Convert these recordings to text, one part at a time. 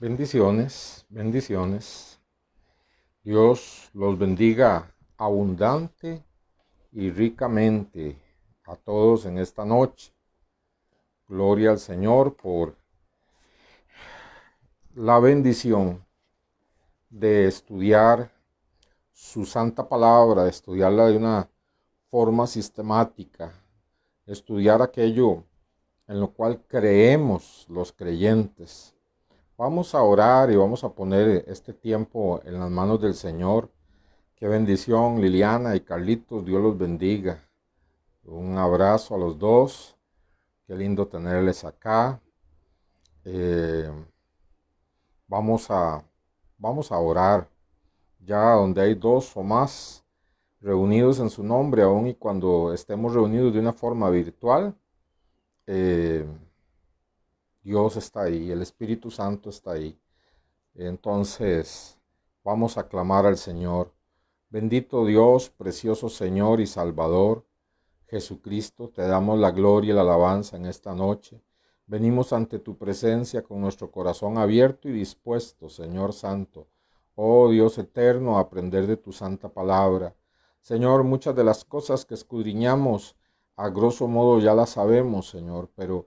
Bendiciones, bendiciones. Dios los bendiga abundante y ricamente a todos en esta noche. Gloria al Señor por la bendición de estudiar su santa palabra, de estudiarla de una forma sistemática, estudiar aquello en lo cual creemos los creyentes. Vamos a orar y vamos a poner este tiempo en las manos del Señor. Qué bendición, Liliana y Carlitos, Dios los bendiga. Un abrazo a los dos, qué lindo tenerles acá. Eh, vamos a, vamos a orar, ya donde hay dos o más reunidos en su nombre, aun y cuando estemos reunidos de una forma virtual, eh, Dios está ahí, el Espíritu Santo está ahí. Entonces, vamos a clamar al Señor. Bendito Dios, precioso Señor y Salvador, Jesucristo, te damos la gloria y la alabanza en esta noche. Venimos ante tu presencia con nuestro corazón abierto y dispuesto, Señor Santo. Oh Dios eterno, a aprender de tu santa palabra. Señor, muchas de las cosas que escudriñamos, a grosso modo ya las sabemos, Señor, pero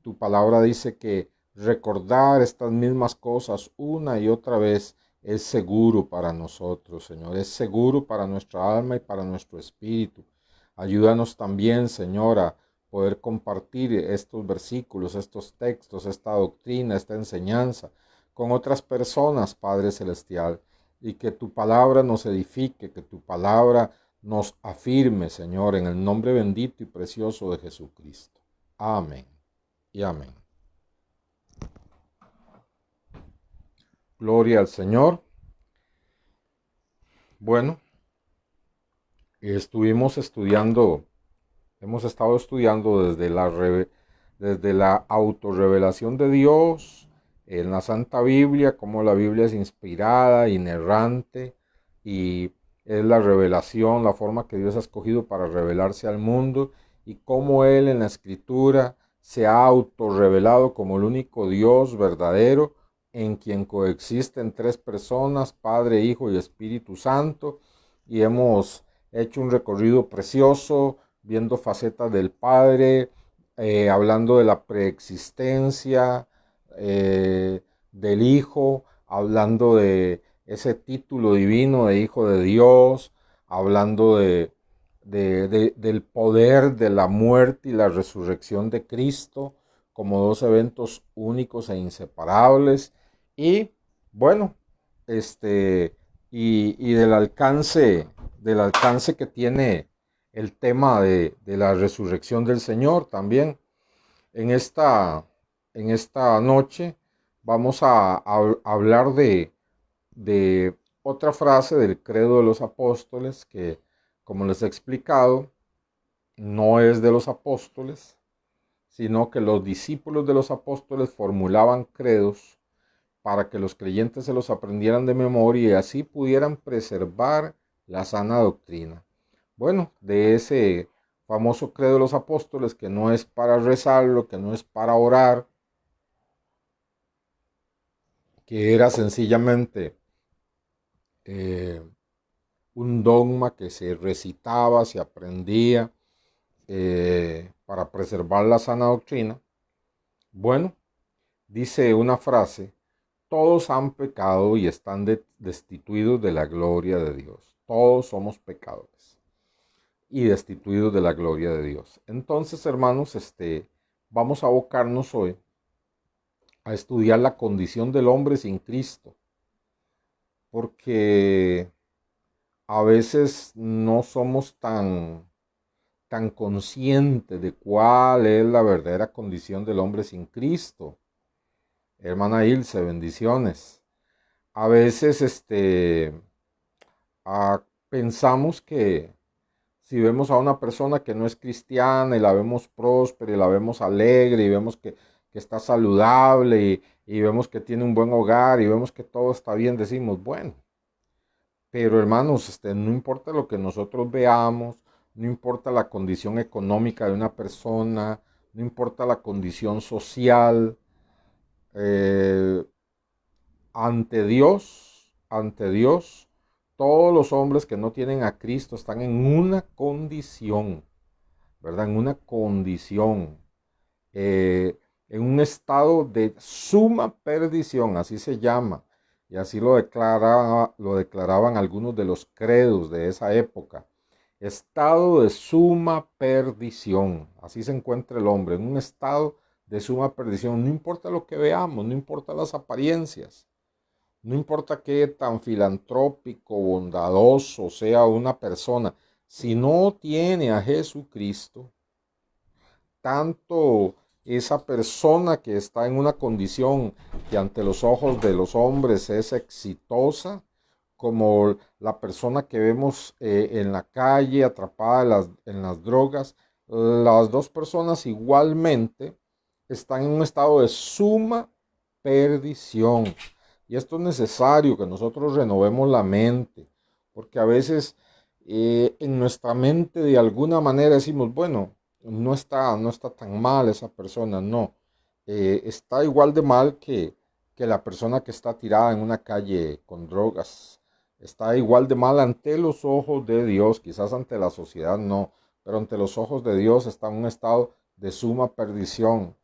tu palabra dice que recordar estas mismas cosas una y otra vez es seguro para nosotros, Señor. Es seguro para nuestra alma y para nuestro espíritu. Ayúdanos también, Señor, a poder compartir estos versículos, estos textos, esta doctrina, esta enseñanza con otras personas, Padre Celestial, y que tu palabra nos edifique, que tu palabra nos afirme, Señor, en el nombre bendito y precioso de Jesucristo. Amén y amén. Gloria al Señor. Bueno, hemos estado estudiando desde la autorrevelación de Dios en la Santa Biblia, cómo la Biblia es inspirada, inerrante y es la revelación, la forma que Dios ha escogido para revelarse al mundo y cómo Él en la Escritura se ha autorrevelado como el único Dios verdadero en quien coexisten tres personas, Padre, Hijo y Espíritu Santo, y hemos hecho un recorrido precioso viendo facetas del Padre, hablando de la preexistencia del Hijo, hablando de ese título divino de Hijo de Dios, hablando del poder de la muerte y la resurrección de Cristo como dos eventos únicos e inseparables. Y bueno, y del alcance que tiene el tema de la resurrección del Señor también. En esta, en esta noche vamos a hablar de otra frase del credo de los apóstoles que, como les he explicado, no es de los apóstoles, sino que los discípulos de los apóstoles formulaban credos para que los creyentes se los aprendieran de memoria y así pudieran preservar la sana doctrina. Bueno, de ese famoso credo de los apóstoles, que no es para rezarlo, que no es para orar, que era sencillamente eh, un dogma que se recitaba, se aprendía para preservar la sana doctrina. Bueno, dice una frase: todos han pecado y están destituidos de la gloria de Dios. Todos somos pecadores y destituidos de la gloria de Dios. Entonces, hermanos, vamos a abocarnos hoy a estudiar la condición del hombre sin Cristo, porque a veces no somos tan conscientes de cuál es la verdadera condición del hombre sin Cristo. Hermana Ilse, bendiciones. A veces pensamos que si vemos a una persona que no es cristiana y la vemos próspera y la vemos alegre y vemos que está saludable y vemos que tiene un buen hogar y vemos que todo está bien, decimos, bueno, pero hermanos, no importa lo que nosotros veamos, no importa la condición económica de una persona, no importa la condición social, eh, ante Dios, todos los hombres que no tienen a Cristo están en una condición, ¿verdad? En una condición, en un estado de suma perdición, así se llama, y así lo declaraban algunos de los credos de esa época. Estado de suma perdición, así se encuentra el hombre, en un estado de suma perdición. No importa lo que veamos, no importa las apariencias, no importa qué tan filantrópico, bondadoso sea una persona, si no tiene a Jesucristo, tanto esa persona que está en una condición que ante los ojos de los hombres es exitosa, como la persona que vemos en la calle atrapada en las drogas, las dos personas igualmente están en un estado de suma perdición. Y esto es necesario que nosotros renovemos la mente, porque a veces en nuestra mente de alguna manera decimos, bueno, no está tan mal esa persona, no. Está igual de mal que la persona que está tirada en una calle con drogas. Está igual de mal ante los ojos de Dios, quizás ante la sociedad no, pero ante los ojos de Dios está en un estado de suma perdición.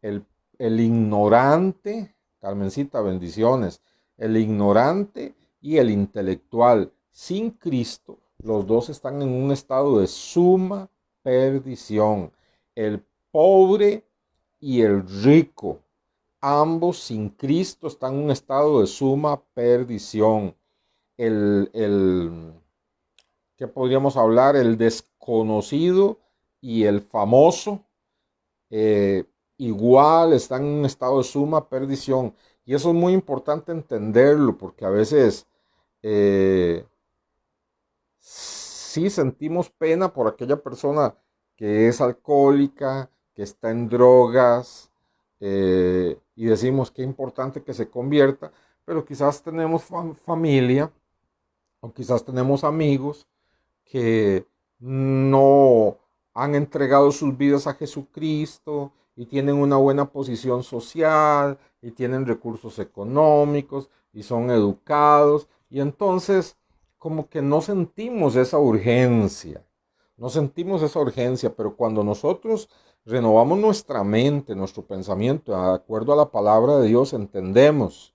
El, el ignorante, Carmencita, bendiciones, el ignorante y el intelectual sin Cristo, los dos están en un estado de suma perdición. El pobre y el rico, ambos sin Cristo, están en un estado de suma perdición. El ¿qué podríamos hablar? El desconocido y el famoso, eh, igual están en un estado de suma perdición. Y eso es muy importante entenderlo, porque a veces eh, sí sentimos pena por aquella persona que es alcohólica, que está en drogas, y decimos que es importante que se convierta, pero quizás tenemos familia o quizás tenemos amigos que no han entregado sus vidas a Jesucristo y tienen una buena posición social y tienen recursos económicos y son educados, y entonces como que no sentimos esa urgencia, no sentimos esa urgencia, pero cuando nosotros renovamos nuestra mente, nuestro pensamiento, de acuerdo a la palabra de Dios, entendemos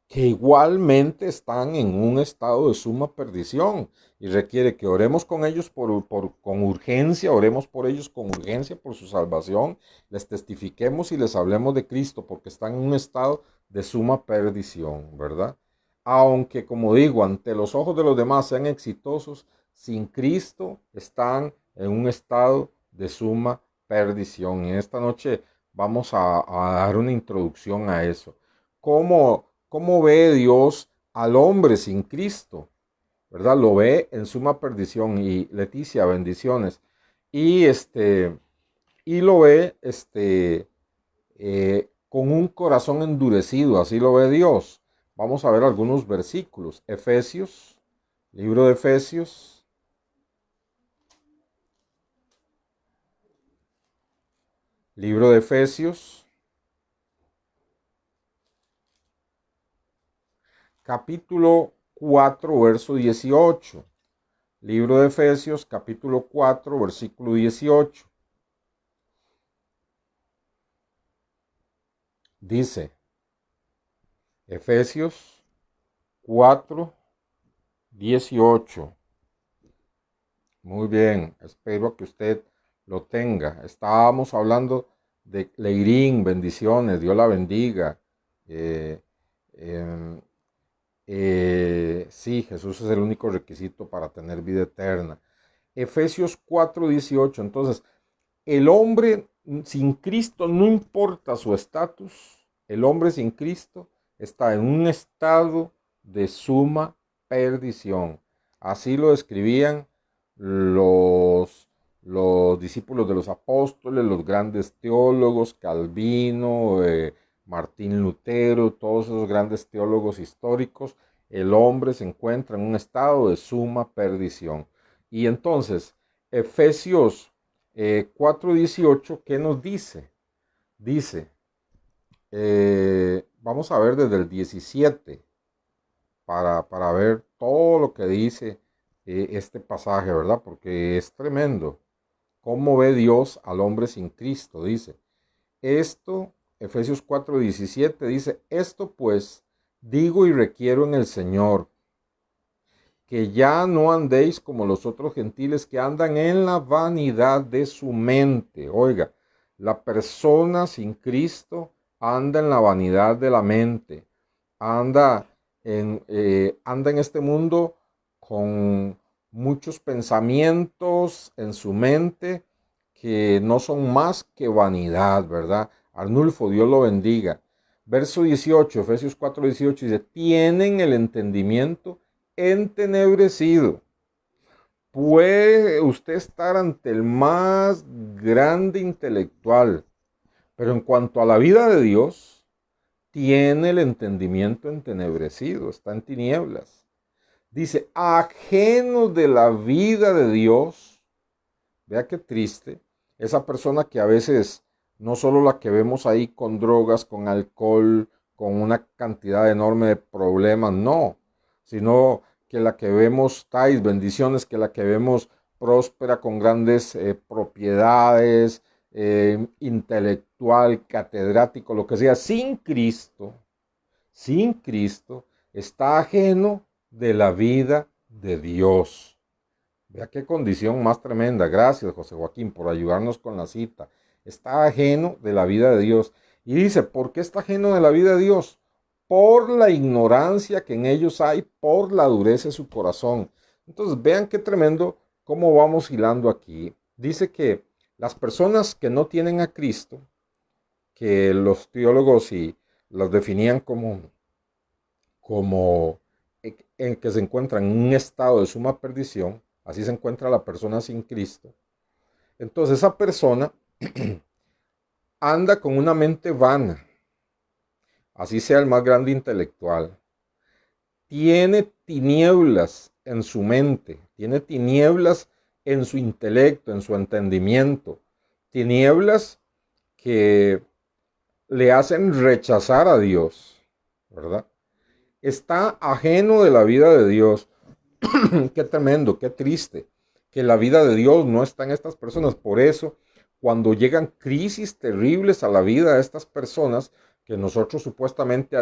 que igualmente están en un estado de suma perdición y requiere que oremos con ellos con urgencia, oremos por ellos con urgencia por su salvación, les testifiquemos y les hablemos de Cristo porque están en un estado de suma perdición, ¿verdad? Aunque, como digo, ante los ojos de los demás sean exitosos, sin Cristo están en un estado de suma perdición. Y esta noche vamos a dar una introducción a eso. ¿Cómo ve Dios al hombre sin Cristo? ¿Verdad? Lo ve en suma perdición. Y Leticia, bendiciones. Y y lo ve con un corazón endurecido, así lo ve Dios. Vamos a ver algunos versículos. Efesios, libro de Efesios, libro de Efesios, capítulo 4, verso 18. Libro de Efesios, capítulo 4, versículo 18. Dice, Efesios 4, 18. Muy bien, espero que usted lo tenga. Estábamos hablando de Leirín, bendiciones, Dios la bendiga. Eh, em, sí, Jesús es el único requisito para tener vida eterna. Efesios 4, 18. Entonces, el hombre sin Cristo, no importa su estatus, el hombre sin Cristo está en un estado de suma perdición. Así lo describían los discípulos de los apóstoles, los grandes teólogos, Calvino, Martín Lutero, todos esos grandes teólogos históricos. El hombre se encuentra en un estado de suma perdición. Y entonces, Efesios 4:18, ¿qué nos dice? Dice, vamos a ver desde el 17 para ver todo lo que dice este pasaje, ¿verdad? Porque es tremendo. ¿Cómo ve Dios al hombre sin Cristo? Dice, esto, Efesios 4:17 dice, esto pues digo y requiero en el Señor, que ya no andéis como los otros gentiles que andan en la vanidad de su mente. Oiga, la persona sin Cristo anda en la vanidad de la mente, anda anda en este mundo con muchos pensamientos en su mente que no son más que vanidad, ¿verdad? Arnulfo, Dios lo bendiga. Verso 18, Efesios 4:18 dice, tienen el entendimiento entenebrecido. Puede usted estar ante el más grande intelectual, pero en cuanto a la vida de Dios, tiene el entendimiento entenebrecido, está en tinieblas. Dice, ajeno de la vida de Dios. Vea qué triste. Esa persona que a veces, no solo la que vemos ahí con drogas, con alcohol, con una cantidad enorme de problemas, no, sino que la que vemos tais bendiciones, que la que vemos próspera con grandes propiedades, intelectual, catedrático, lo que sea, sin Cristo, está ajeno de la vida de Dios. Vea qué condición más tremenda. Gracias, José Joaquín, por ayudarnos con la cita. Está ajeno de la vida de Dios. Y dice, ¿por qué está ajeno de la vida de Dios? Por la ignorancia que en ellos hay, por la dureza de su corazón. Entonces, vean qué tremendo cómo vamos hilando aquí. Dice que las personas que no tienen a Cristo, que los teólogos y las definían como en que se encuentran en un estado de suma perdición, así se encuentra la persona sin Cristo. Entonces esa persona anda con una mente vana, así sea el más grande intelectual. Tiene tinieblas en su mente, tiene tinieblas en su intelecto, en su entendimiento, tinieblas que le hacen rechazar a Dios, ¿verdad? Está ajeno de la vida de Dios. Qué tremendo, qué triste, que la vida de Dios no está en estas personas. Por eso, cuando llegan crisis terribles a la vida de estas personas, que nosotros supuestamente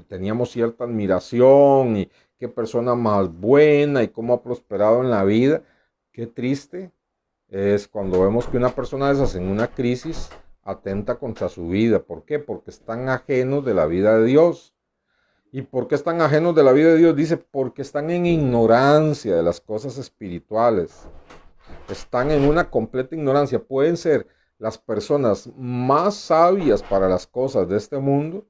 teníamos cierta admiración y qué persona más buena y cómo ha prosperado en la vida, qué triste es cuando vemos que una persona de esas en una crisis atenta contra su vida. ¿Por qué? Porque están ajenos de la vida de Dios. ¿Y por qué están ajenos de la vida de Dios? Dice, porque están en ignorancia de las cosas espirituales. Están en una completa ignorancia. Pueden ser las personas más sabias para las cosas de este mundo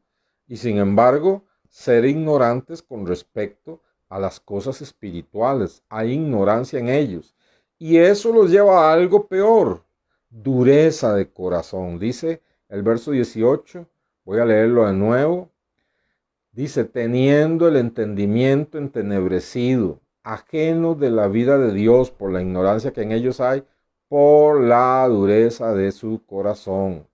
y sin embargo ser ignorantes con respecto a las cosas espirituales. Hay ignorancia en ellos. Y eso los lleva a algo peor, dureza de corazón. Dice el verso 18, voy a leerlo de nuevo. Dice, teniendo el entendimiento entenebrecido, ajeno de la vida de Dios por la ignorancia que en ellos hay, por la dureza de su corazón.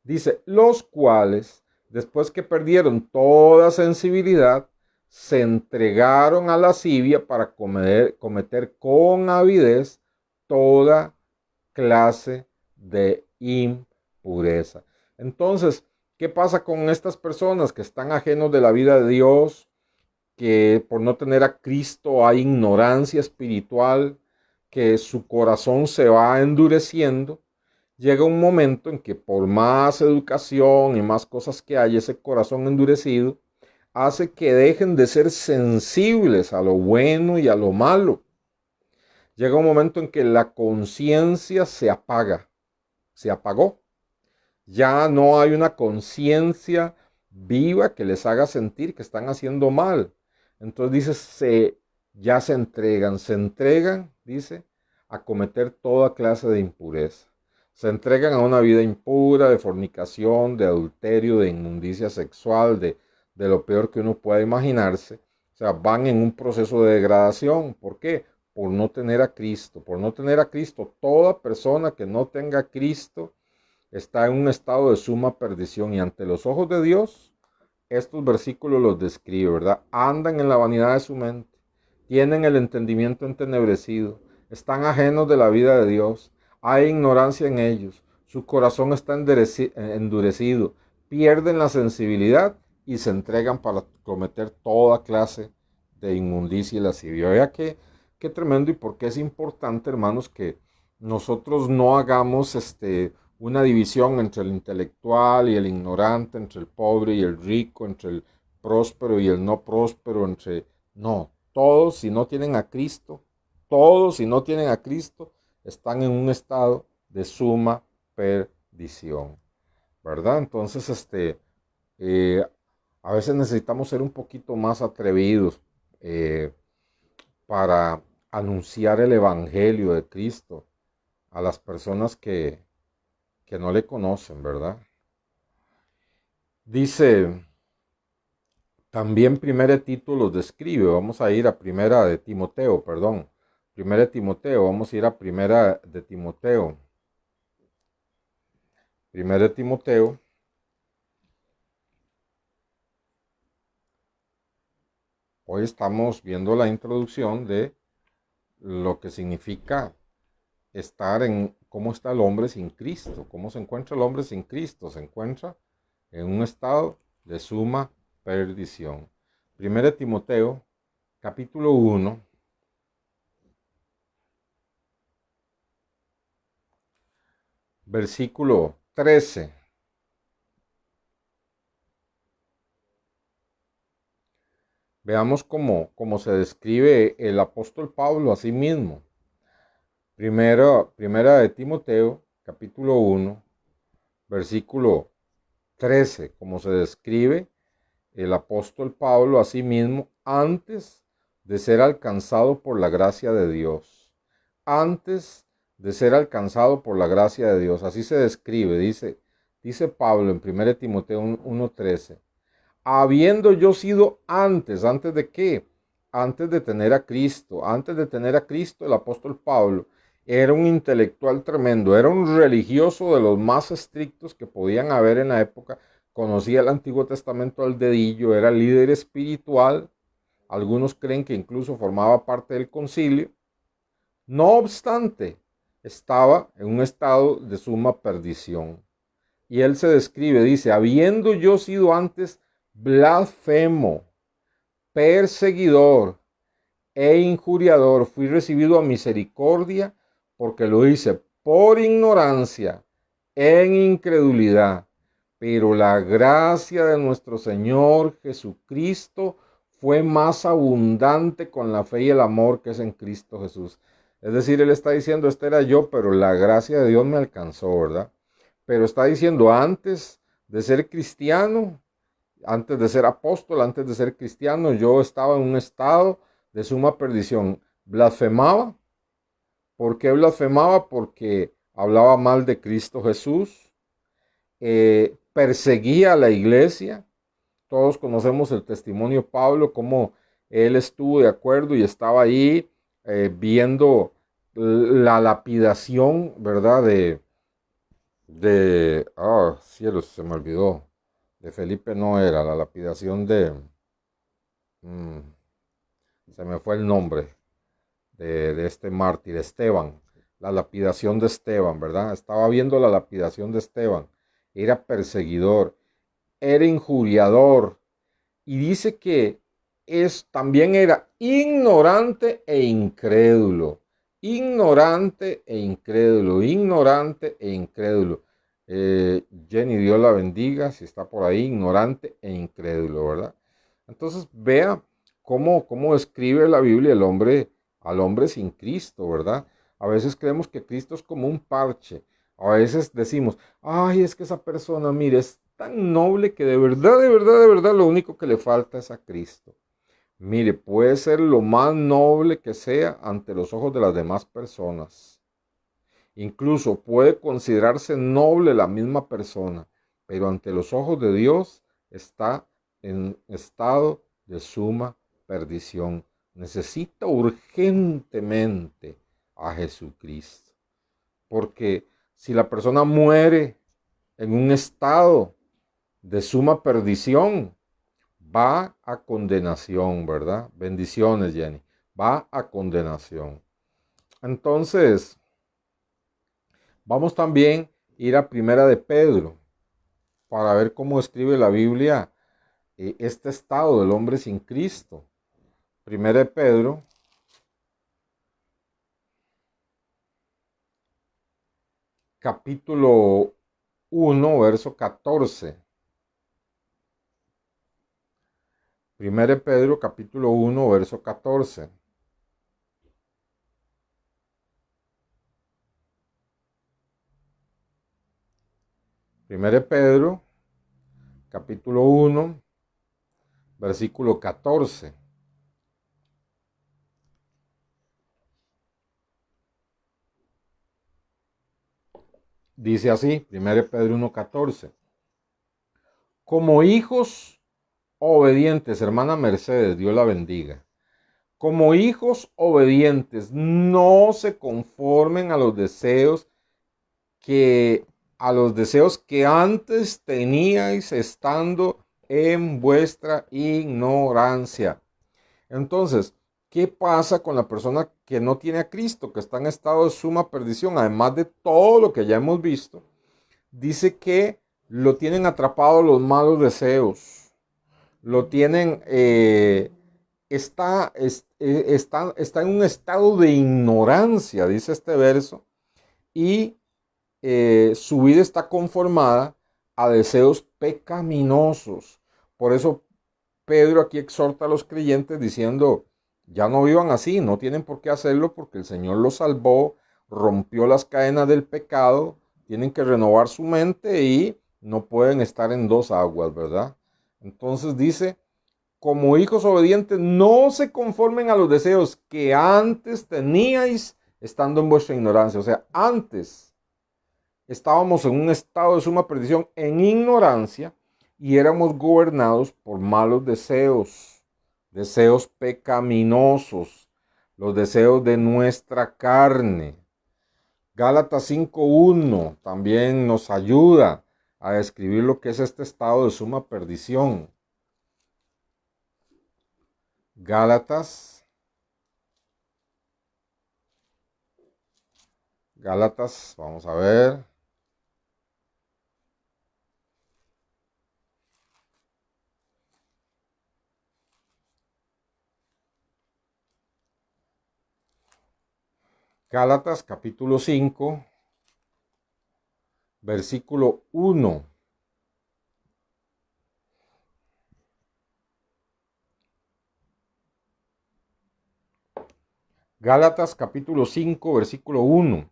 Dice, los cuales, después que perdieron toda sensibilidad, se entregaron a lascivia para cometer con avidez toda clase de impureza. Entonces, ¿qué pasa con estas personas que están ajenos de la vida de Dios, que por no tener a Cristo hay ignorancia espiritual, que su corazón se va endureciendo? Llega un momento en que por más educación y más cosas que hay, ese corazón endurecido hace que dejen de ser sensibles a lo bueno y a lo malo. Llega un momento en que la conciencia se apaga, se apagó. Ya no hay una conciencia viva que les haga sentir que están haciendo mal. Entonces dice, ya se entregan, dice, a cometer toda clase de impureza. Se entregan a una vida impura, de fornicación, de adulterio, de inmundicia sexual, de lo peor que uno pueda imaginarse. O sea, van en un proceso de degradación. ¿Por qué? Por no tener a Cristo. Por no tener a Cristo, toda persona que no tenga a Cristo está en un estado de suma perdición y ante los ojos de Dios estos versículos los describe, ¿verdad? Andan en la vanidad de su mente, tienen el entendimiento entenebrecido, están ajenos de la vida de Dios, hay ignorancia en ellos, su corazón está endurecido, pierden la sensibilidad y se entregan para cometer toda clase de inmundicia y lascivia. Vea qué tremendo y por qué es importante, hermanos, que nosotros no hagamos una división entre el intelectual y el ignorante, entre el pobre y el rico, entre el próspero y el no próspero, No, todos si no tienen a Cristo, todos si no tienen a Cristo, están en un estado de suma perdición, ¿verdad? Entonces, eh, a veces necesitamos ser un poquito más atrevidos para anunciar el Evangelio de Cristo a las personas que no le conocen, ¿verdad? Dice, también Primera de Tito los describe, vamos a ir a Primera de Timoteo, perdón, Primera de Timoteo, vamos a ir a Primera de Timoteo. Primera de Timoteo, hoy estamos viendo la introducción de lo que significa estar en cómo está el hombre sin Cristo, cómo se encuentra el hombre sin Cristo, se encuentra en un estado de suma perdición. Primera de Timoteo, capítulo 1, versículo 13. Veamos cómo se describe el apóstol Pablo a sí mismo. Primera de Timoteo, capítulo 1, versículo 13, como se describe el apóstol Pablo a sí mismo antes de ser alcanzado por la gracia de Dios. Antes de ser alcanzado por la gracia de Dios. Así se describe, dice Pablo en 1 Timoteo 1:13. Habiendo yo sido ¿antes de qué? Antes de tener a Cristo. Antes de tener a Cristo, el apóstol Pablo era un intelectual tremendo, era un religioso de los más estrictos que podían haber en la época. Conocía el Antiguo Testamento al dedillo, era líder espiritual. Algunos creen que incluso formaba parte del concilio. No obstante, estaba en un estado de suma perdición. Y él se describe, dice, habiendo yo sido antes blasfemo, perseguidor e injuriador, fui recibido a misericordia porque lo hice por ignorancia, en incredulidad. Pero la gracia de nuestro Señor Jesucristo fue más abundante con la fe y el amor que es en Cristo Jesús. Es decir, él está diciendo, este era yo, pero la gracia de Dios me alcanzó, ¿verdad? Pero está diciendo, antes de ser cristiano, antes de ser apóstol, antes de ser cristiano, yo estaba en un estado de suma perdición. Blasfemaba. ¿Por qué blasfemaba? Porque hablaba mal de Cristo Jesús. Perseguía a la iglesia. Todos conocemos el testimonio de Pablo, cómo él estuvo de acuerdo y estaba ahí viendo la lapidación, ¿verdad? Cielos, se me olvidó. De Felipe no era, la lapidación mm, se me fue el nombre de este mártir, Esteban. La lapidación de Esteban, ¿verdad? Estaba viendo la lapidación de Esteban. Era perseguidor, era injuriador. Y dice que también era ignorante e incrédulo. Ignorante e incrédulo, ignorante e incrédulo. Jenny, Dios la bendiga, si está por ahí, ignorante e incrédulo, ¿verdad? Entonces vea cómo describe la Biblia al hombre sin Cristo, ¿verdad? A veces creemos que Cristo es como un parche. A veces decimos, ay, es que esa persona, mire, es tan noble que de verdad, de verdad, de verdad, lo único que le falta es a Cristo. Mire, puede ser lo más noble que sea ante los ojos de las demás personas. Incluso puede considerarse noble la misma persona, pero ante los ojos de Dios está en estado de suma perdición. Necesita urgentemente a Jesucristo. Porque si la persona muere en un estado de suma perdición, va a condenación, ¿verdad? Bendiciones, Jenny. Va a condenación. Entonces, vamos también a ir a Primera de Pedro para ver cómo escribe la Biblia este estado del hombre sin Cristo. Primera de Pedro, capítulo 1, verso 14. Primera de Pedro, capítulo 1, verso 14. Primera de Pedro, capítulo 1, versículo 14. Dice así, 1 Pedro 1:14. Como hijos obedientes, hermana Mercedes, Dios la bendiga. Como hijos obedientes, no se conformen a los deseos que antes teníais estando en vuestra ignorancia. Entonces, ¿qué pasa con la persona que no tiene a Cristo, que está en estado de suma perdición? Además de todo lo que ya hemos visto, dice que lo tienen atrapado los malos deseos, lo tienen, está en un estado de ignorancia, dice este verso, y su vida está conformada a deseos pecaminosos. Por eso Pedro aquí exhorta a los creyentes diciendo, ya no vivan así, no tienen por qué hacerlo porque el Señor los salvó, rompió las cadenas del pecado, tienen que renovar su mente y no pueden estar en dos aguas, ¿verdad? Entonces dice, como hijos obedientes, no se conformen a los deseos que antes teníais estando en vuestra ignorancia. O sea, antes estábamos en un estado de suma perdición, en ignorancia, y éramos gobernados por malos deseos, deseos pecaminosos, los deseos de nuestra carne. Gálatas 5:1 también nos ayuda a describir lo que es este estado de suma perdición. Gálatas, vamos a ver. Gálatas capítulo 5, versículo 1. Gálatas capítulo 5, versículo 1.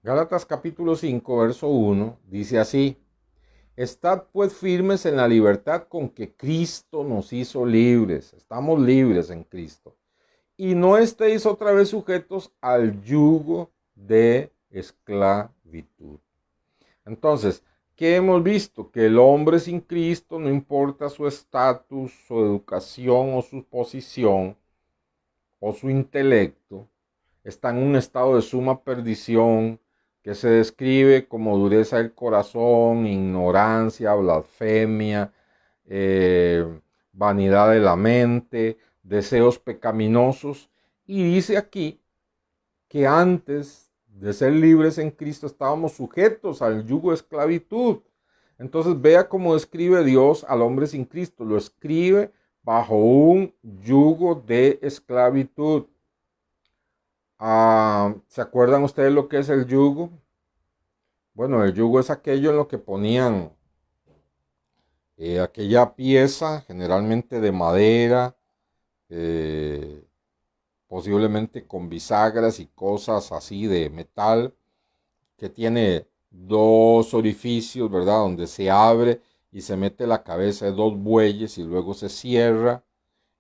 Gálatas capítulo 5, verso 1, dice así, estad pues firmes en la libertad con que Cristo nos hizo libres. Estamos libres en Cristo. Y no estéis otra vez sujetos al yugo de esclavitud. Entonces, ¿qué hemos visto? Que el hombre sin Cristo, no importa su estatus, su educación o su posición o su intelecto, está en un estado de suma perdición que se describe como dureza del corazón, ignorancia, blasfemia, vanidad de la mente, deseos pecaminosos. Y dice aquí que antes de ser libres en Cristo estábamos sujetos al yugo de esclavitud. Entonces vea cómo describe Dios al hombre sin Cristo. Lo escribe bajo un yugo de esclavitud. ¿Se acuerdan ustedes lo que es el yugo? Bueno, el yugo es aquello en lo que ponían aquella pieza, generalmente de madera, posiblemente con bisagras y cosas así de metal, que tiene dos orificios, ¿verdad? Donde se abre y se mete la cabeza de dos bueyes y luego se cierra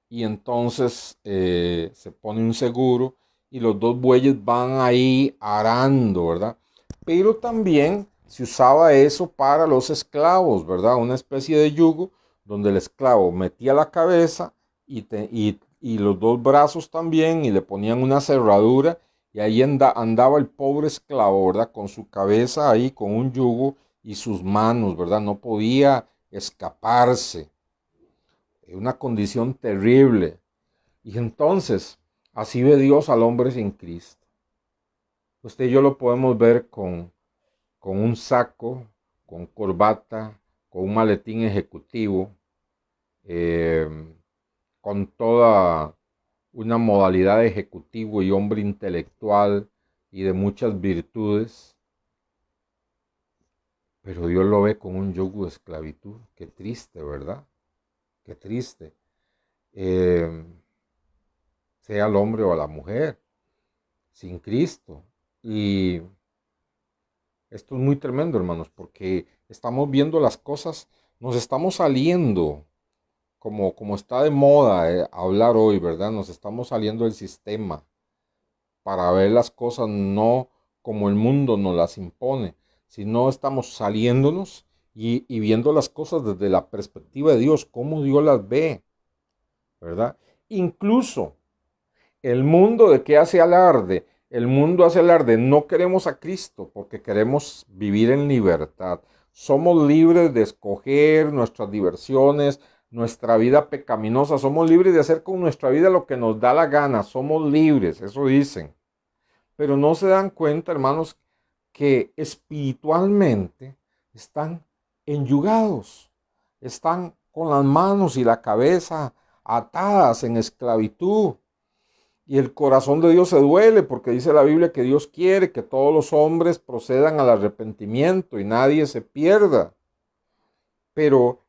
y entonces se pone un seguro y los dos bueyes van ahí arando, ¿verdad? Pero también se usaba eso para los esclavos, ¿verdad? Una especie de yugo donde el esclavo metía la cabeza y los dos brazos también y le ponían una cerradura y ahí andaba el pobre esclavo, ¿verdad? Con su cabeza ahí, con un yugo y sus manos, ¿verdad? No podía escaparse. Una condición terrible. Y entonces, así ve Dios al hombre sin Cristo. Usted y yo lo podemos ver con un saco, con corbata, con un maletín ejecutivo, eh, con toda una modalidad de ejecutivo y hombre intelectual y de muchas virtudes, pero Dios lo ve con un yugo de esclavitud. Qué triste, ¿verdad? Qué triste. Eh, Sea el hombre o la mujer, sin Cristo. Y esto es muy tremendo, hermanos, porque estamos viendo las cosas, nos estamos saliendo, como está de moda hablar hoy, ¿verdad? Nos estamos saliendo del sistema para ver las cosas no como el mundo nos las impone, sino estamos saliéndonos y viendo las cosas desde la perspectiva de Dios, cómo Dios las ve, ¿verdad? Incluso el mundo de qué hace alarde. El mundo hace alarde. No queremos a Cristo porque queremos vivir en libertad. Somos libres de escoger nuestras diversiones, nuestra vida pecaminosa. Somos libres de hacer con nuestra vida lo que nos da la gana. Somos libres, eso dicen. Pero no se dan cuenta, hermanos, que espiritualmente están enyugados. Están con las manos y la cabeza atadas en esclavitud. Y el corazón de Dios se duele porque dice la Biblia que Dios quiere que todos los hombres procedan al arrepentimiento y nadie se pierda. Pero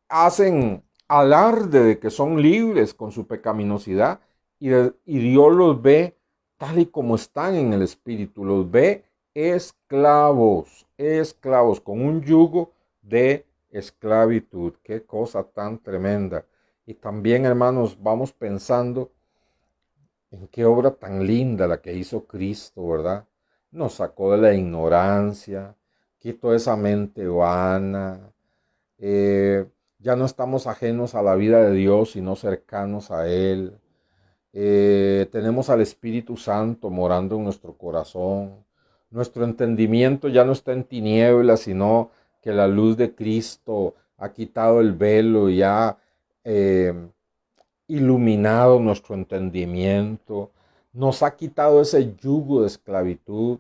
hacen alarde de que son libres con su pecaminosidad y Dios los ve tal y como están en el espíritu. Los ve esclavos, esclavos con un yugo de esclavitud. Qué cosa tan tremenda. Y también, hermanos, vamos pensando en qué obra tan linda la que hizo Cristo, ¿verdad? Nos sacó de la ignorancia, quitó esa mente vana. Ya no estamos ajenos a la vida de Dios, sino cercanos a Él. Tenemos al Espíritu Santo morando en nuestro corazón. Nuestro entendimiento ya no está en tinieblas, sino que la luz de Cristo ha quitado el velo y ha iluminado nuestro entendimiento, nos ha quitado ese yugo de esclavitud.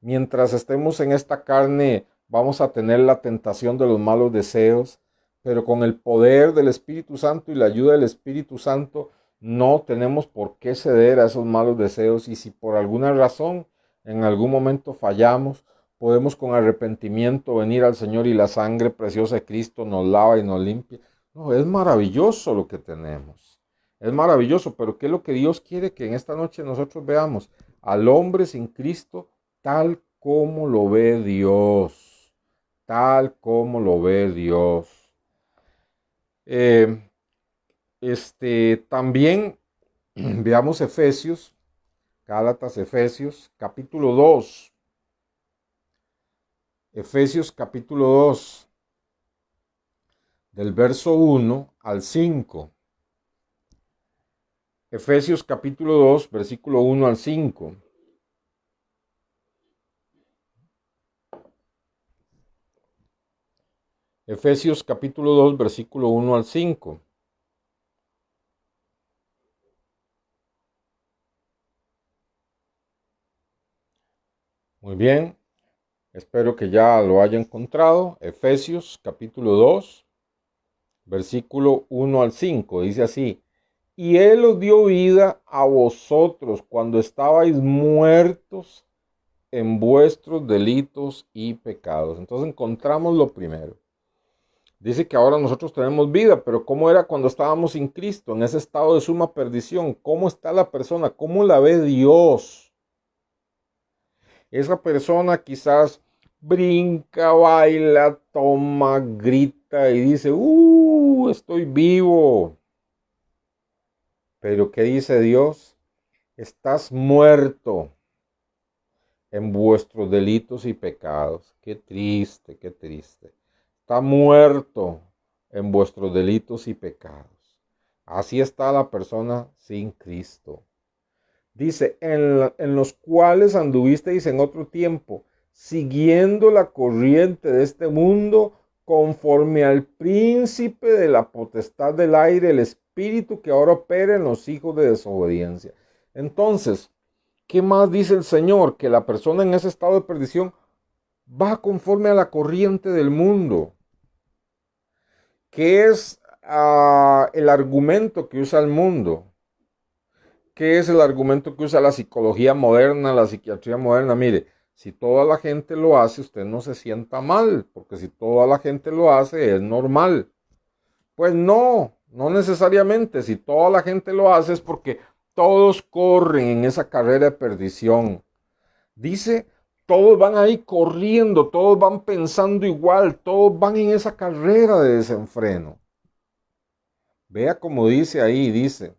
Mientras estemos en esta carne, vamos a tener la tentación de los malos deseos, pero con el poder del Espíritu Santo y la ayuda del Espíritu Santo, no tenemos por qué ceder a esos malos deseos. Y si por alguna razón en algún momento fallamos, podemos con arrepentimiento venir al Señor y la sangre preciosa de Cristo nos lava y nos limpia. No, es maravilloso lo que tenemos. Es maravilloso, pero ¿qué es lo que Dios quiere que en esta noche nosotros veamos? Al hombre sin Cristo tal como lo ve Dios. Tal como lo ve Dios. Eh, También veamos Efesios, Gálatas, Efesios, capítulo 2. Efesios capítulo 2, del verso 1 al 5. Efesios capítulo 2, versículo 1 al 5. Efesios capítulo 2, versículo 1 al 5. Muy bien, espero que ya lo haya encontrado. Efesios capítulo 2, versículo 1 al 5. Dice así: y Él os dio vida a vosotros cuando estabais muertos en vuestros delitos y pecados. Entonces encontramos lo primero. Dice que ahora nosotros tenemos vida, pero ¿cómo era cuando estábamos sin Cristo, en ese estado de suma perdición? ¿Cómo está la persona? ¿Cómo la ve Dios? Esa persona quizás brinca, baila, toma, grita y dice, estoy vivo. Pero ¿qué dice Dios? Estás muerto en vuestros delitos y pecados. Qué triste, qué triste. Está muerto en vuestros delitos y pecados. Así está la persona sin Cristo. Dice, en los cuales anduvisteis en otro tiempo, siguiendo la corriente de este mundo, conforme al príncipe de la potestad del aire, el espíritu que ahora opera en los hijos de desobediencia. Entonces, ¿qué más dice el Señor? Que la persona en ese estado de perdición va conforme a la corriente del mundo. ¿Qué es el argumento que usa el mundo? ¿Qué es el argumento que usa la psicología moderna, la psiquiatría moderna? Mire, si toda la gente lo hace, usted no se sienta mal, porque si toda la gente lo hace, es normal. Pues no, no necesariamente. Si toda la gente lo hace es porque todos corren en esa carrera de perdición. Dice, todos van ahí corriendo, todos van pensando igual, todos van en esa carrera de desenfreno. Vea como dice ahí, dice,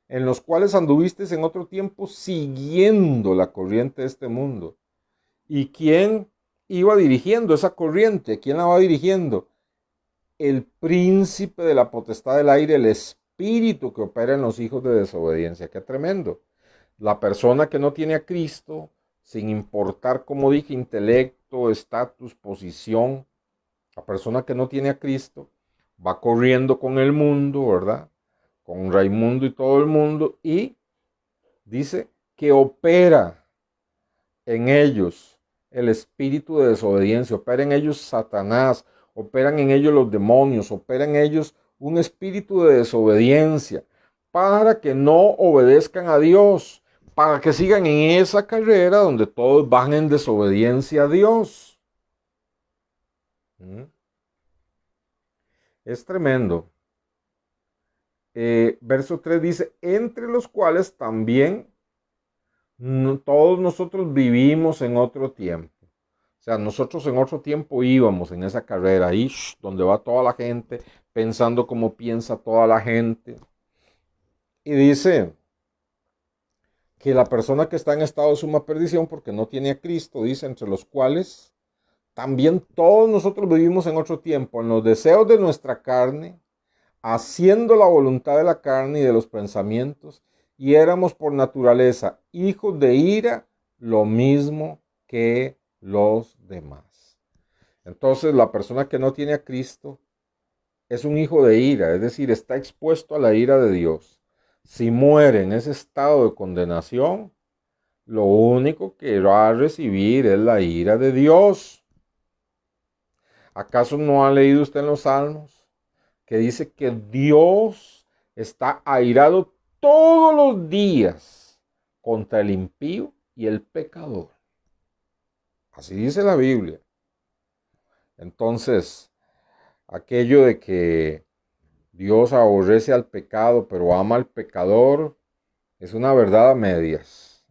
en los cuales anduvisteis en otro tiempo siguiendo la corriente de este mundo. ¿Y quién iba dirigiendo esa corriente? ¿Quién la va dirigiendo? El príncipe de la potestad del aire, el espíritu que opera en los hijos de desobediencia. Qué tremendo. La persona que no tiene a Cristo, sin importar, como dije, intelecto, estatus, posición, la persona que no tiene a Cristo va corriendo con el mundo, ¿verdad? Con Raimundo y todo el mundo, y dice que opera en ellos el espíritu de desobediencia, opera en ellos Satanás, operan en ellos los demonios, opera en ellos un espíritu de desobediencia para que no obedezcan a Dios, para que sigan en esa carrera donde todos van en desobediencia a Dios. Es tremendo. Verso 3 dice, entre los cuales también todos nosotros vivimos en otro tiempo. O sea, nosotros en otro tiempo íbamos en esa carrera, ahí donde va toda la gente, pensando como piensa toda la gente. Y dice que la persona que está en estado de suma perdición porque no tiene a Cristo, dice, entre los cuales también todos nosotros vivimos en otro tiempo, en los deseos de nuestra carne, haciendo la voluntad de la carne y de los pensamientos, y éramos por naturaleza hijos de ira, lo mismo que los demás. Entonces, la persona que no tiene a Cristo es un hijo de ira, es decir, está expuesto a la ira de Dios. Si muere en ese estado de condenación, lo único que va a recibir es la ira de Dios. ¿Acaso no ha leído usted en los Salmos que dice que Dios está airado todos los días contra el impío y el pecador? Así dice la Biblia. Entonces, aquello de que Dios aborrece al pecado, pero ama al pecador, es una verdad a medias.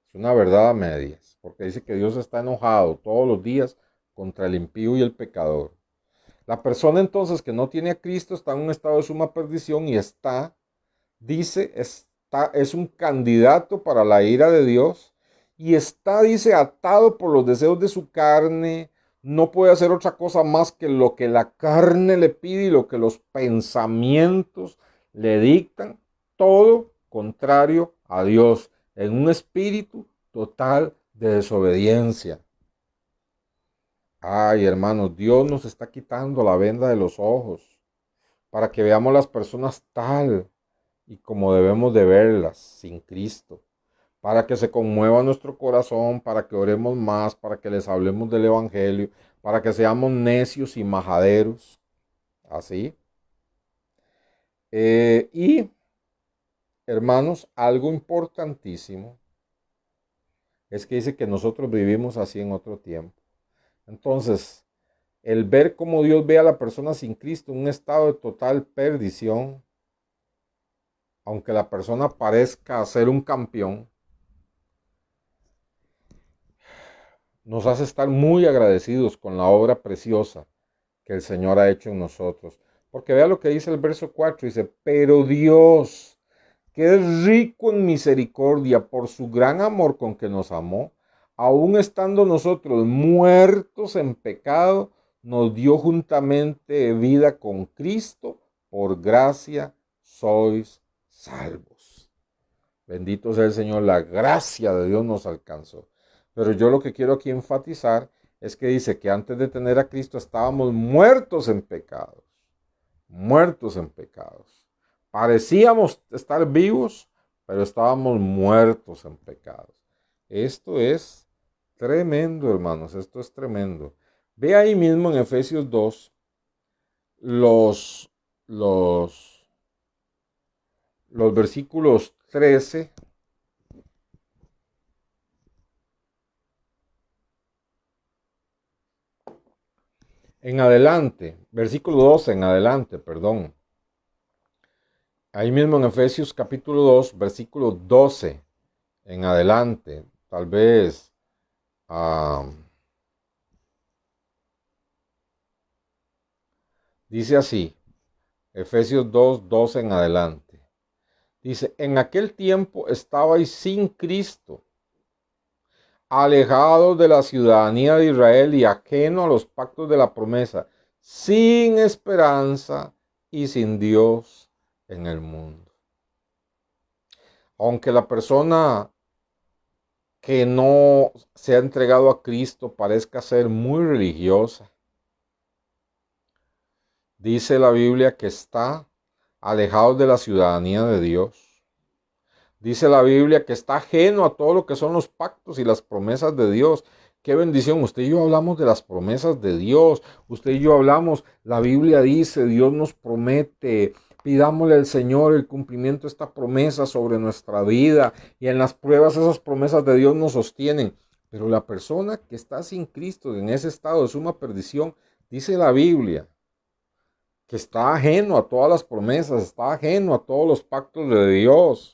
Es una verdad a medias, porque dice que Dios está enojado todos los días contra el impío y el pecador. La persona entonces que no tiene a Cristo está en un estado de suma perdición y es un candidato para la ira de Dios y dice, atado por los deseos de su carne, no puede hacer otra cosa más que lo que la carne le pide y lo que los pensamientos le dictan, todo contrario a Dios, en un espíritu total de desobediencia. Ay, hermanos, Dios nos está quitando la venda de los ojos para que veamos las personas tal y como debemos de verlas, sin Cristo, para que se conmueva nuestro corazón, para que oremos más, para que les hablemos del Evangelio, para que seamos necios y majaderos, así. Y, hermanos, algo importantísimo es que dice que nosotros vivimos así en otro tiempo. Entonces, el ver cómo Dios ve a la persona sin Cristo en un estado de total perdición, aunque la persona parezca ser un campeón, nos hace estar muy agradecidos con la obra preciosa que el Señor ha hecho en nosotros. Porque vea lo que dice el verso 4, dice, pero Dios, que es rico en misericordia por su gran amor con que nos amó, aun estando nosotros muertos en pecado, nos dio juntamente vida con Cristo, por gracia sois salvos. Bendito sea el Señor, la gracia de Dios nos alcanzó. Pero yo lo que quiero aquí enfatizar es que dice que antes de tener a Cristo estábamos muertos en pecados, muertos en pecados. Parecíamos estar vivos, pero estábamos muertos en pecados. Esto es tremendo, hermanos, esto es tremendo. Ve ahí mismo en Efesios 2 los, los, los versículos 13 en adelante, versículo 12 en adelante, perdón. Ahí mismo en Efesios capítulo 2, versículo 12 en adelante, tal vez dice así, Efesios 2, 12 en adelante. Dice, en aquel tiempo estabais sin Cristo, alejados de la ciudadanía de Israel y ajeno a los pactos de la promesa, sin esperanza y sin Dios en el mundo. Aunque la persona que no se ha entregado a Cristo parezca ser muy religiosa, dice la Biblia que está alejado de la ciudadanía de Dios. Dice la Biblia que está ajeno a todo lo que son los pactos y las promesas de Dios. Qué bendición. Usted y yo hablamos de las promesas de Dios. Usted y yo hablamos, la Biblia dice, Dios nos promete. Pidámosle al Señor el cumplimiento de esta promesa sobre nuestra vida. Y en las pruebas esas promesas de Dios nos sostienen. Pero la persona que está sin Cristo, en ese estado de suma perdición, dice la Biblia, que está ajeno a todas las promesas, está ajeno a todos los pactos de Dios.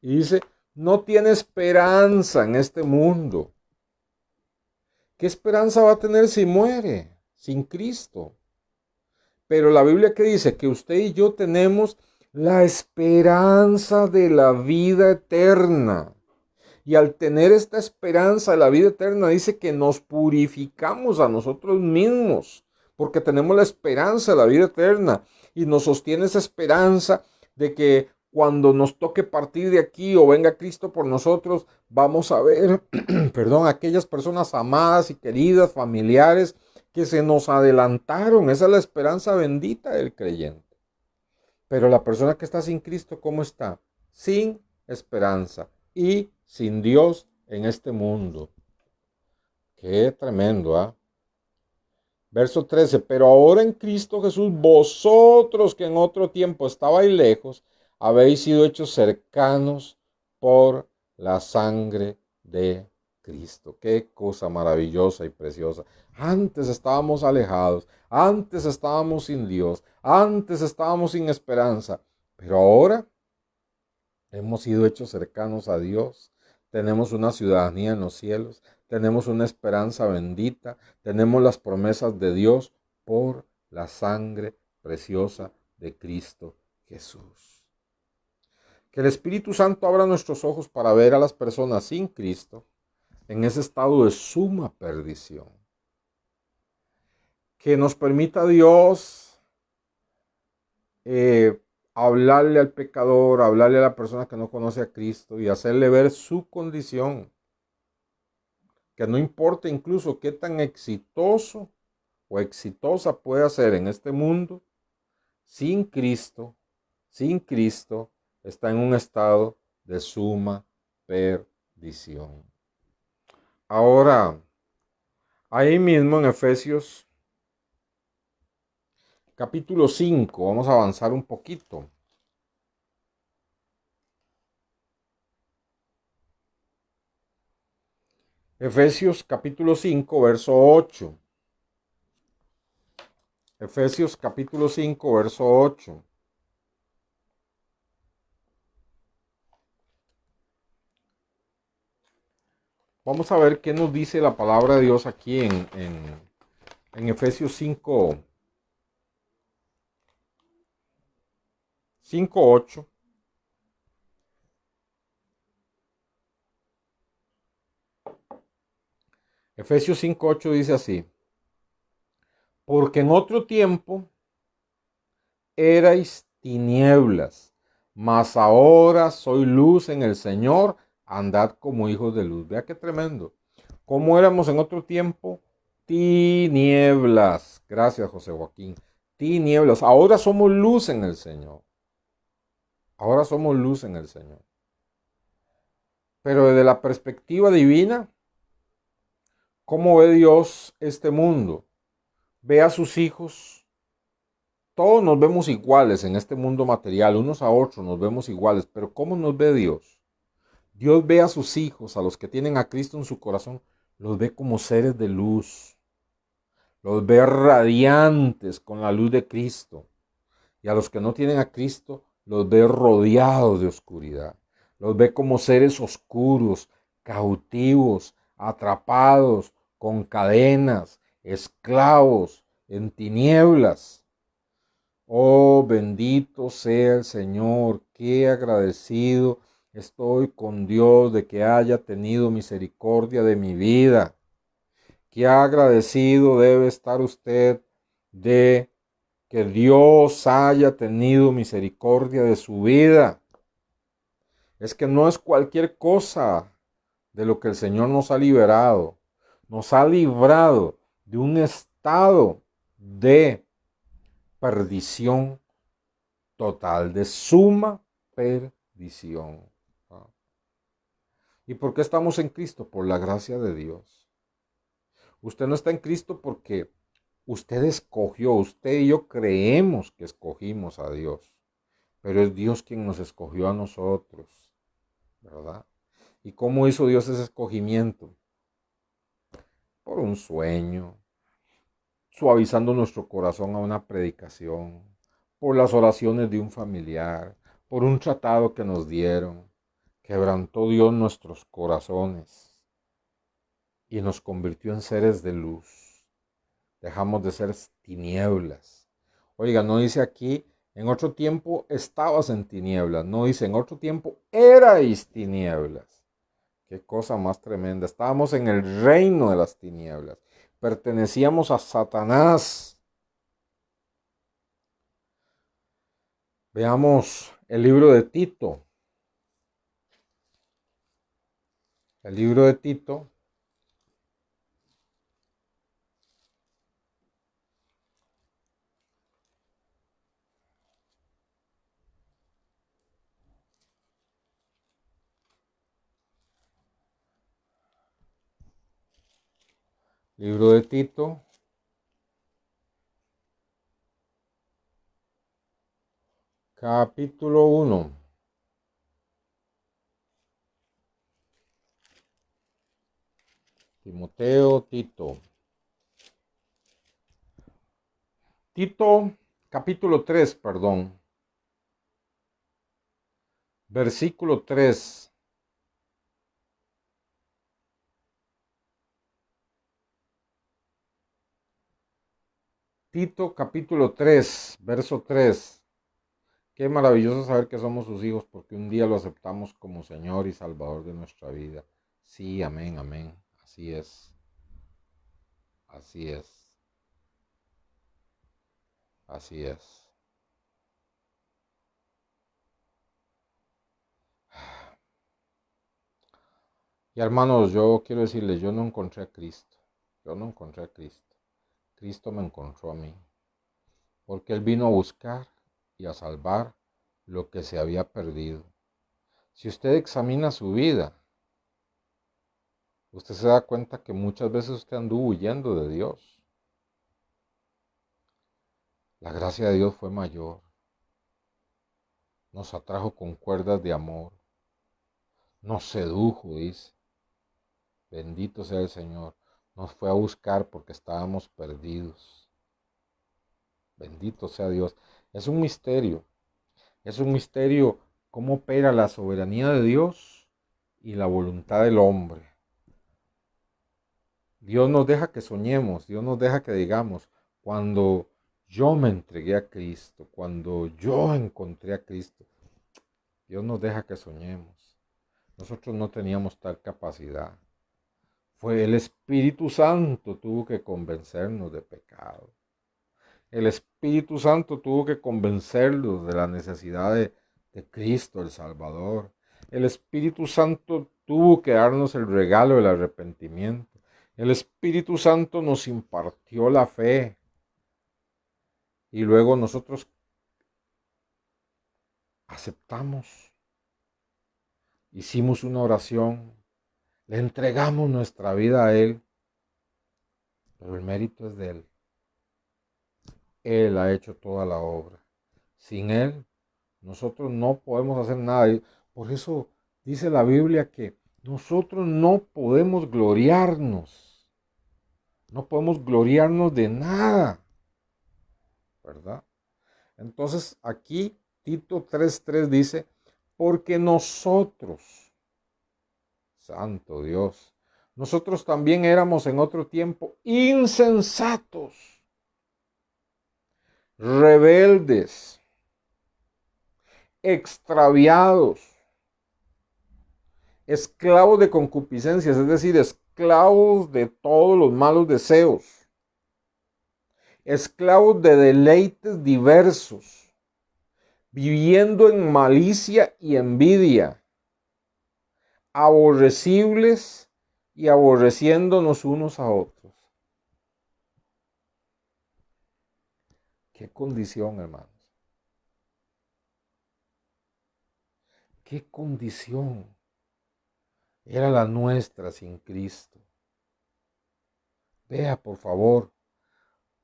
Y dice, no tiene esperanza en este mundo. ¿Qué esperanza va a tener si muere sin Cristo? Pero la Biblia que dice que usted y yo tenemos la esperanza de la vida eterna. Y al tener esta esperanza de la vida eterna, dice que nos purificamos a nosotros mismos, porque tenemos la esperanza de la vida eterna. Y nos sostiene esa esperanza de que cuando nos toque partir de aquí o venga Cristo por nosotros, vamos a ver, perdón, aquellas personas amadas y queridas, familiares, que se nos adelantaron. Esa es la esperanza bendita del creyente. Pero la persona que está sin Cristo, ¿cómo está? Sin esperanza y sin Dios en este mundo. Qué tremendo, ¿ah? Verso 13, pero ahora en Cristo Jesús, vosotros que en otro tiempo estabais lejos, habéis sido hechos cercanos por la sangre de Cristo. Qué cosa maravillosa y preciosa. Antes estábamos alejados, antes estábamos sin Dios, antes estábamos sin esperanza, pero ahora hemos sido hechos cercanos a Dios. Tenemos una ciudadanía en los cielos. Tenemos una esperanza bendita. Tenemos las promesas de Dios por la sangre preciosa de Cristo Jesús. Que el Espíritu Santo abra nuestros ojos para ver a las personas sin Cristo en ese estado de suma perdición. Que nos permita Dios hablarle al pecador, hablarle a la persona que no conoce a Cristo y hacerle ver su condición. Que no importa incluso qué tan exitoso o exitosa pueda ser en este mundo, sin Cristo está en un estado de suma perdición. Ahora, ahí mismo en Efesios capítulo 5, vamos a avanzar un poquito. Efesios capítulo 5, verso 8. Efesios capítulo 5, verso 8. Vamos a ver qué nos dice la palabra de Dios aquí en Efesios 5, 8. Efesios 5, 8 dice así. Porque en otro tiempo erais tinieblas, mas ahora soy luz en el Señor, andad como hijos de luz. Vea qué tremendo. ¿Cómo éramos en otro tiempo? Tinieblas. Gracias, José Joaquín. Tinieblas. Ahora somos luz en el Señor. Ahora somos luz en el Señor. Pero desde la perspectiva divina, ¿cómo ve Dios este mundo? Ve a sus hijos. Todos nos vemos iguales en este mundo material, unos a otros nos vemos iguales, pero ¿cómo nos ve Dios? Dios ve a sus hijos, a los que tienen a Cristo en su corazón, los ve como seres de luz, los ve radiantes con la luz de Cristo. Y a los que no tienen a Cristo, los ve rodeados de oscuridad. Los ve como seres oscuros, cautivos, atrapados, con cadenas, esclavos, en tinieblas. Oh, bendito sea el Señor, qué agradecido estoy con Dios de que haya tenido misericordia de mi vida. Qué agradecido debe estar usted de que Dios haya tenido misericordia de su vida. Es que no es cualquier cosa de lo que el Señor nos ha liberado. Nos ha librado de un estado de perdición total, de suma perdición. ¿Y por qué estamos en Cristo? Por la gracia de Dios. Usted no está en Cristo porque usted escogió, usted y yo creemos que escogimos a Dios, pero es Dios quien nos escogió a nosotros, ¿verdad? ¿Y cómo hizo Dios ese escogimiento? Por un sueño, suavizando nuestro corazón a una predicación, por las oraciones de un familiar, por un tratado que nos dieron. Quebrantó Dios nuestros corazones y nos convirtió en seres de luz. Dejamos de ser tinieblas. Oiga, no dice aquí, en otro tiempo estabas en tinieblas. No dice, en otro tiempo erais tinieblas. Qué cosa más tremenda. Estábamos en el reino de las tinieblas. Pertenecíamos a Satanás. Veamos el libro de Tito. El libro de Tito. Libro de Tito. Capítulo 1. Timoteo, Tito. Tito, capítulo 3, perdón. Versículo 3. Tito, capítulo 3, verso 3. Qué maravilloso saber que somos sus hijos porque un día lo aceptamos como Señor y Salvador de nuestra vida. Sí, amén, amén. Así es. Así es. Así es. Y hermanos, yo quiero decirles, yo no encontré a Cristo. Yo no encontré a Cristo. Cristo me encontró a mí. Porque Él vino a buscar y a salvar lo que se había perdido. Si usted examina su vida, usted se da cuenta que muchas veces usted anduvo huyendo de Dios. La gracia de Dios fue mayor. Nos atrajo con cuerdas de amor. Nos sedujo, dice. Bendito sea el Señor. Nos fue a buscar porque estábamos perdidos. Bendito sea Dios. Es un misterio. Es un misterio cómo opera la soberanía de Dios y la voluntad del hombre. Dios nos deja que soñemos. Dios nos deja que digamos, cuando yo me entregué a Cristo, cuando yo encontré a Cristo, Dios nos deja que soñemos. Nosotros no teníamos tal capacidad. Fue el Espíritu Santo tuvo que convencernos de pecado. El Espíritu Santo tuvo que convencernos de la necesidad de de Cristo el Salvador. El Espíritu Santo tuvo que darnos el regalo del arrepentimiento. El Espíritu Santo nos impartió la fe. Y luego nosotros aceptamos, hicimos una oración, le entregamos nuestra vida a Él, pero el mérito es de Él. Él ha hecho toda la obra. Sin Él, nosotros no podemos hacer nada. Y por eso dice la Biblia que nosotros no podemos gloriarnos. No podemos gloriarnos de nada, ¿verdad? Entonces aquí Tito 3:3 dice, porque nosotros, santo Dios, nosotros también éramos en otro tiempo insensatos, rebeldes, extraviados, esclavos de concupiscencias, es decir, esclavos de todos los malos deseos, esclavos de deleites diversos, viviendo en malicia y envidia, aborrecibles y aborreciéndonos unos a otros. Qué condición, hermanos. Qué condición era la nuestra sin Cristo. Vea, por favor,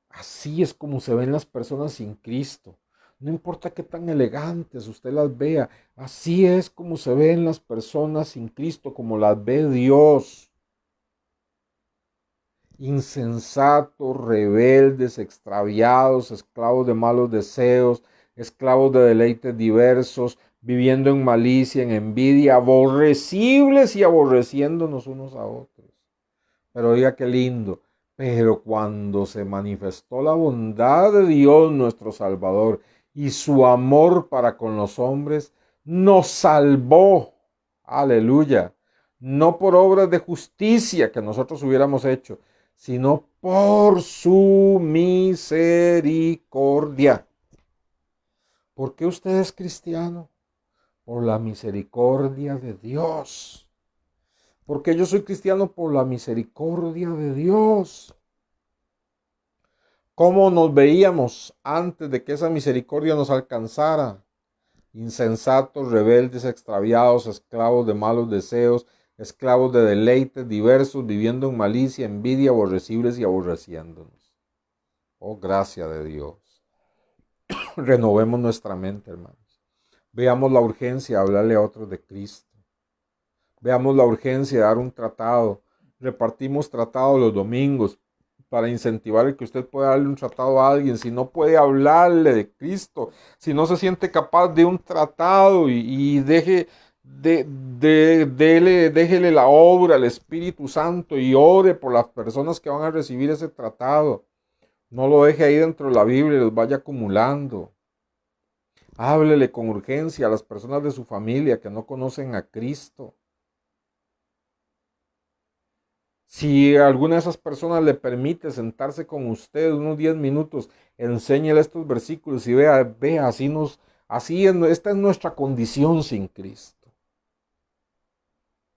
así es como se ven las personas sin Cristo. No importa qué tan elegantes usted las vea, así es como se ven las personas sin Cristo, como las ve Dios. Insensatos, rebeldes, extraviados, esclavos de malos deseos, esclavos de deleites diversos, viviendo en malicia, en envidia, aborrecibles y aborreciéndonos unos a otros. Pero oiga qué lindo. Pero cuando se manifestó la bondad de Dios nuestro Salvador y su amor para con los hombres, nos salvó. Aleluya. No por obras de justicia que nosotros hubiéramos hecho, sino por su misericordia. ¿Por qué usted es cristiano? Por la misericordia de Dios. Porque yo soy cristiano por la misericordia de Dios. ¿Cómo nos veíamos antes de que esa misericordia nos alcanzara? Insensatos, rebeldes, extraviados, esclavos de malos deseos, esclavos de deleites diversos, viviendo en malicia, envidia, aborrecibles y aborreciéndonos. Oh, gracia de Dios. Renovemos nuestra mente, hermanos. Veamos la urgencia de hablarle a otros de Cristo. Veamos la urgencia de dar un tratado. Repartimos tratados los domingos para incentivar el que usted pueda darle un tratado a alguien. Si no puede hablarle de Cristo, si no se siente capaz de un tratado y déjele la obra al Espíritu Santo y ore por las personas que van a recibir ese tratado. No lo deje ahí dentro de la Biblia y los vaya acumulando. Háblele con urgencia a las personas de su familia que no conocen a Cristo. Si alguna de esas personas le permite sentarse con usted unos 10 minutos, enséñele estos versículos y vea, esta es nuestra condición sin Cristo.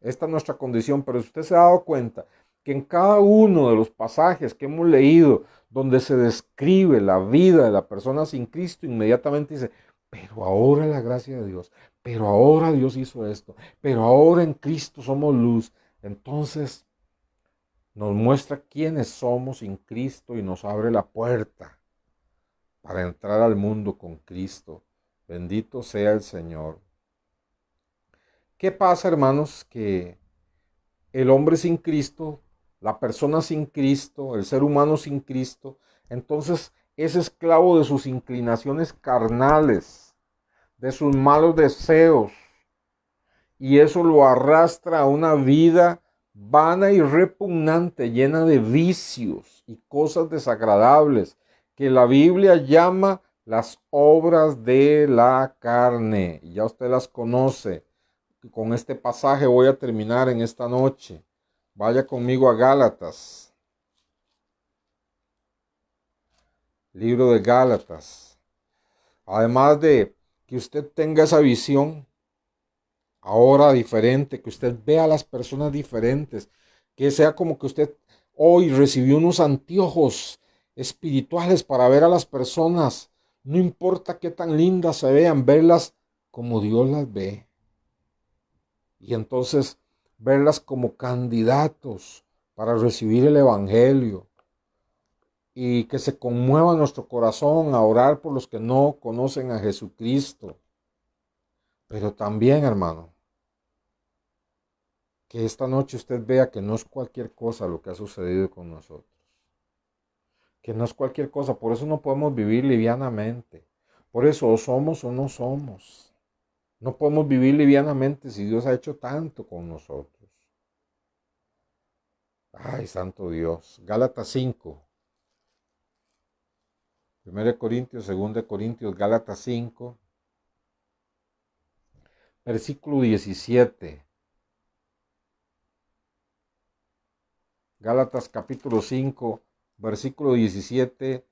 Esta es nuestra condición, pero si usted se ha dado cuenta que en cada uno de los pasajes que hemos leído, donde se describe la vida de la persona sin Cristo, inmediatamente dice, pero ahora la gracia de Dios, pero ahora Dios hizo esto, pero ahora en Cristo somos luz. Entonces, nos muestra quiénes somos en Cristo y nos abre la puerta para entrar al mundo con Cristo. Bendito sea el Señor. ¿Qué pasa, hermanos? Que el hombre sin Cristo, la persona sin Cristo, el ser humano sin Cristo, entonces es esclavo de sus inclinaciones carnales, de sus malos deseos, y eso lo arrastra a una vida vana y repugnante, llena de vicios y cosas desagradables, que la Biblia llama las obras de la carne. Y ya usted las conoce. Con este pasaje voy a terminar en esta noche. Vaya conmigo a Gálatas. Libro de Gálatas. Además de que usted tenga esa visión ahora diferente, que usted vea a las personas diferentes, que sea como que usted hoy recibió unos anteojos espirituales para ver a las personas, no importa qué tan lindas se vean, verlas como Dios las ve. Y entonces verlas como candidatos para recibir el Evangelio y que se conmueva nuestro corazón a orar por los que no conocen a Jesucristo. Pero también, hermano, que esta noche usted vea que no es cualquier cosa lo que ha sucedido con nosotros. Que no es cualquier cosa, por eso no podemos vivir livianamente. Por eso o somos o no somos. No podemos vivir livianamente si Dios ha hecho tanto con nosotros. Ay, santo Dios. Gálatas 5. 1 Corintios, 2 Corintios, Gálatas 5, versículo 17. Gálatas capítulo 5, versículo 17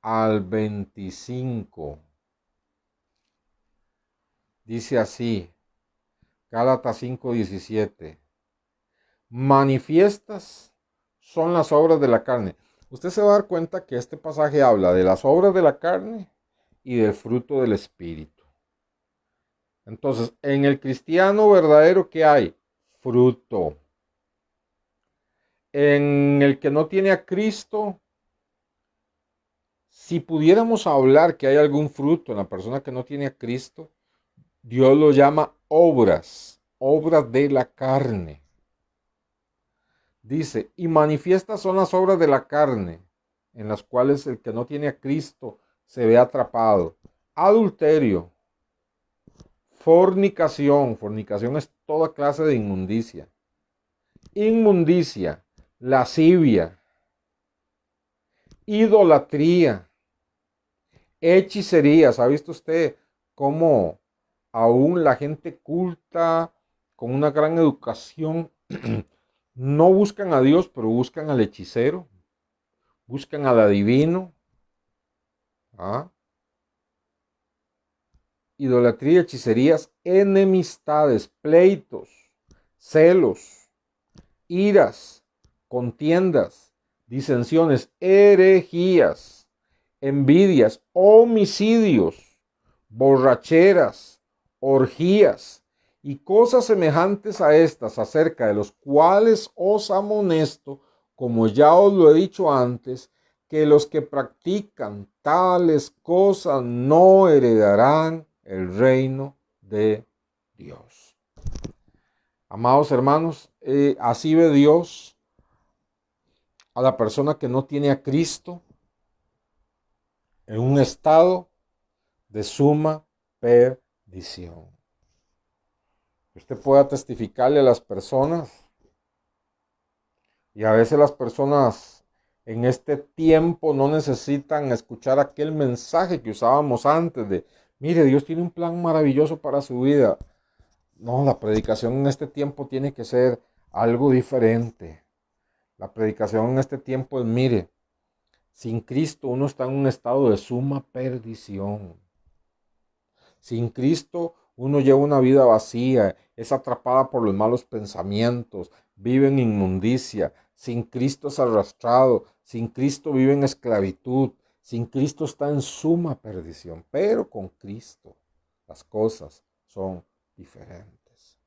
al 25. Dice así, Gálatas 5, 17. Manifiestas son las obras de la carne. Usted se va a dar cuenta que este pasaje habla de las obras de la carne y del fruto del Espíritu. Entonces, en el cristiano verdadero, ¿qué hay? Fruto. En el que no tiene a Cristo, si pudiéramos hablar que hay algún fruto en la persona que no tiene a Cristo, Dios lo llama obras, obras de la carne. Dice, y manifiestas son las obras de la carne, en las cuales el que no tiene a Cristo se ve atrapado. Adulterio, fornicación, fornicación es toda clase de inmundicia. Inmundicia, lascivia, idolatría, hechicerías. ¿Ha visto usted cómo aún la gente culta, con una gran educación, no buscan a Dios, pero buscan al hechicero, buscan al adivino? ¿Ah? Idolatría, hechicerías, enemistades, pleitos, celos, iras, contiendas, disensiones, herejías, envidias, homicidios, borracheras, orgías y cosas semejantes a estas, acerca de los cuales os amonesto, como ya os lo he dicho antes, que los que practican tales cosas no heredarán el reino de Dios. Amados hermanos, así ve Dios a la persona que no tiene a Cristo en un estado de suma perdición. Usted pueda testificarle a las personas, y a veces las personas en este tiempo no necesitan escuchar aquel mensaje que usábamos antes de, mire, Dios tiene un plan maravilloso para su vida. No, la predicación en este tiempo tiene que ser algo diferente. La predicación en este tiempo es, mire, sin Cristo uno está en un estado de suma perdición. Sin Cristo uno lleva una vida vacía, es atrapada por los malos pensamientos, vive en inmundicia. Sin Cristo es arrastrado, sin Cristo vive en esclavitud, sin Cristo está en suma perdición. Pero con Cristo las cosas son diferentes.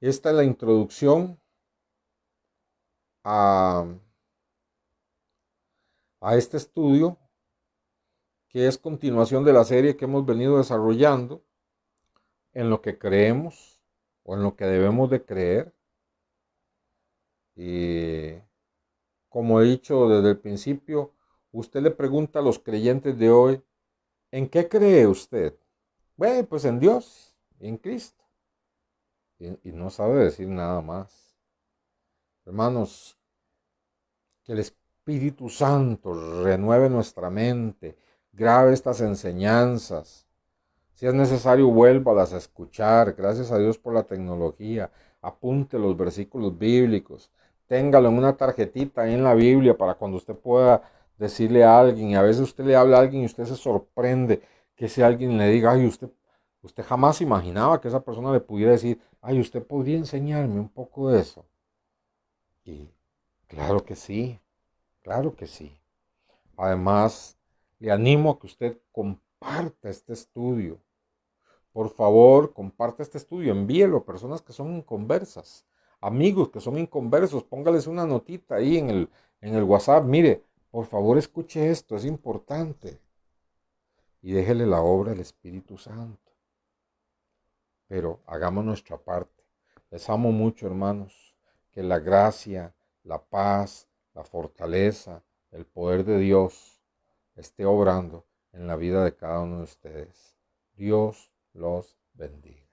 Esta es la introducción a este estudio, que es continuación de la serie que hemos venido desarrollando en lo que creemos o en lo que debemos de creer. Y como he dicho desde el principio, usted le pregunta a los creyentes de hoy, ¿en qué cree usted? Bueno, pues en Dios, en Cristo. Y no sabe decir nada más. Hermanos, que el Espíritu Santo renueve nuestra mente, grabe estas enseñanzas. Si es necesario, vuélvalas a escuchar. Gracias a Dios por la tecnología. Apunte los versículos bíblicos. Téngalo en una tarjetita ahí en la Biblia para cuando usted pueda decirle a alguien, y a veces usted le habla a alguien y usted se sorprende que ese alguien le diga, ay, usted jamás imaginaba que esa persona le pudiera decir, ay, usted podría enseñarme un poco de eso. Y claro que sí, claro que sí. Además, le animo a que usted comparta este estudio. Por favor, comparte este estudio, envíelo a personas que son inconversas, amigos que son inconversos, póngales una notita ahí en el WhatsApp, mire, por favor escuche esto, es importante. Y déjele la obra del Espíritu Santo. Pero hagamos nuestra parte. Les amo mucho, hermanos. Que la gracia, la paz, la fortaleza, el poder de Dios esté obrando en la vida de cada uno de ustedes. Dios los bendiga.